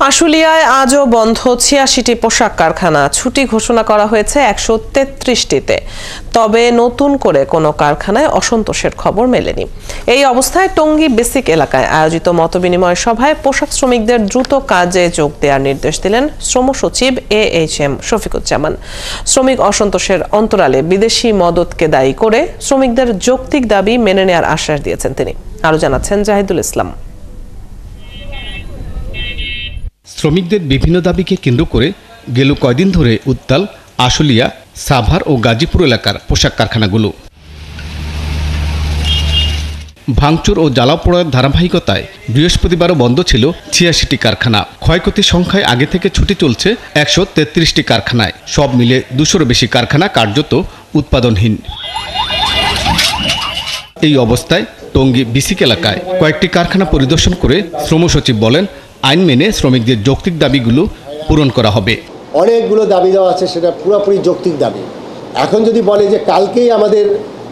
আশুলিয়ায় আজও বন্ধ ৮৬টি পোশাক কারখানা, ছুটি ঘোষণা করা হয়েছে ১৩৩টিতে। তবে নতুন করে কোনো কারখানায় অসন্তোষের খবর মেলেনি। এই অবস্থায় টঙ্গী বেসিক এলাকায় আয়োজিত মতবিনিময় সভায় পোশাক শ্রমিকদের দ্রুত কাজে যোগ দেওয়ার নির্দেশ দিলেন শ্রম সচিব AHM শফিকুজ্জামান। শ্রমিক অসন্তোষের অন্তরালে বিদেশি মদতকে দায়ী করে শ্রমিকদের যৌক্তিক দাবি মেনে নেওয়ার আশ্বাস দিয়েছেন তিনি। আরও জানাচ্ছেন জাহিদুল ইসলাম। শ্রমিকদের বিভিন্ন দাবিকে কেন্দ্র করে গেল কয়দিন ধরে উত্তাল আশুলিয়া, সাভার ও গাজীপুর এলাকার পোশাক কারখানাগুলো। ভাঙচুর ও জ্বালা পোড়ার ধারাবাহিকতায় বৃহস্পতিবারও বন্ধ ছিল ৮৬টি কারখানা। ক্ষয়ক্ষতির সংখ্যায় আগে থেকে ছুটি চলছে ১৩৩টি কারখানায়। সব মিলে ২০০-এরও বেশি কারখানা কার্যত উৎপাদনহীন। এই অবস্থায় টঙ্গী বিসিক এলাকায় কয়েকটি কারখানা পরিদর্শন করে শ্রম সচিব বলেন, আইন মেনে শ্রমিকদের যৌক্তিক দাবিগুলো পূরণ করা হবে। অনেকগুলো দাবি দেওয়া আছে, সেটা পুরোপুরি যৌক্তিক দাবি। এখন যদি বলে যে কালকেই আমাদের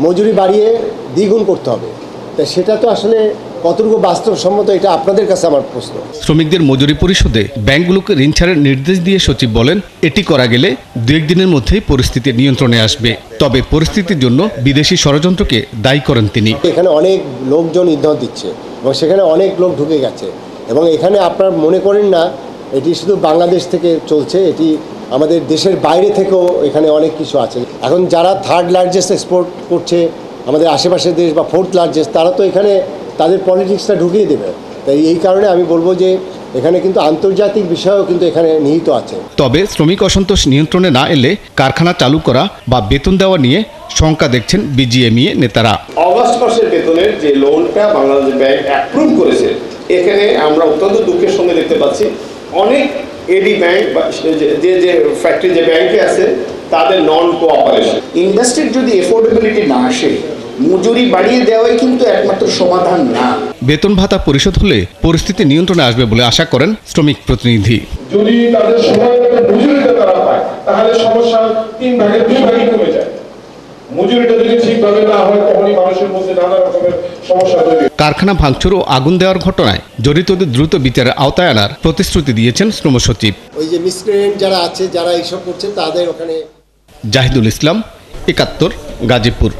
মজুরি বাড়িয়ে দ্বিগুণ করতে হবে, তা সেটা তো আসলে কতটুকু বাস্তবসম্মত, এটা আপনাদের কাছে আমার প্রশ্ন। শ্রমিকদের মজুরি পরিশোধে ব্যাংকগুলোকে ঋণ ছাড়ের নির্দেশ দিয়ে সচিব বলেন, এটি করা গেলে ২-১ দিনের মধ্যেই পরিস্থিতি নিয়ন্ত্রণে আসবে। তবে পরিস্থিতির জন্য বিদেশি ষড়যন্ত্রকে দায়ী করেন তিনি। এখানে অনেক লোকজন ইন্ধন দিচ্ছে এবং সেখানে অনেক লোক ঢুকে গেছে, এবং এখানে আপনারা মনে করেন না এটি শুধু বাংলাদেশ থেকে চলছে, এটি আমাদের দেশের বাইরে থেকেও এখানে অনেক কিছু আছে। এখন যারা 3rd লার্জেস্ট এক্সপোর্ট করছে আমাদের আশেপাশের দেশ বা 4th লার্জেস্ট, তারা তো এখানে তাদের পলিটিক্সটা ঢুকিয়ে দেবে। তাই এই কারণে আমি বলবো যে এখানে কিন্তু আন্তর্জাতিক বিষয়ও কিন্তু এখানে নিহিত আছে। তবে শ্রমিক অসন্তোষ নিয়ন্ত্রণে না এলে কারখানা চালু করা বা বেতন দেওয়া নিয়ে শঙ্কা দেখছেন বিজিএমইএ নেতারা। অগাস্ট মাসের বেতনের যে লোনটা বাংলাদেশ ব্যাংক অ্যাপ্রুভ করেছে, এখানে আমরা অত্যন্ত দুঃখের সঙ্গে দেখতে পাচ্ছি অনেক এডি ব্যাংক বা যে ফ্যাক্টরি যে ব্যাংকে আছে তাদের নন কোঅপারেশন। ইন্ডাস্ট্রির যদি এফোর্ডেবিলিটি না আসে, মজুরি বাড়িয়ে দেওয়াই কিন্তু একমাত্র সমাধান না। বেতন ভাতা পরিশোধ হলে পরিস্থিতি নিয়ন্ত্রণে আসবে বলে আশা করেন শ্রমিক প্রতিনিধি। যদি তাদের সময় মতো মজুরিটা তারা পায়, তাহলে সমস্যা 3 ভাগের 2 ভাগে কমে যায়। মজুরিটা যদি ঠিকভাবে না হয়, তখনই মানুষের মধ্যে নানা রকমের সমস্যা তৈরি। কারখানা ভাঙচুর ও আগুন দেওয়ার ঘটনায় জড়িতদের দ্রুত বিচারের আওতায় আনার প্রতিশ্রুতি দিয়েছেন শ্রম সচিব। ওই যে মিসক্রিয়েন্ট যারা আছে, যারা এইসব করছেন, তাদের ওখানে। জাহিদুল ইসলাম, ৭১, গাজীপুর।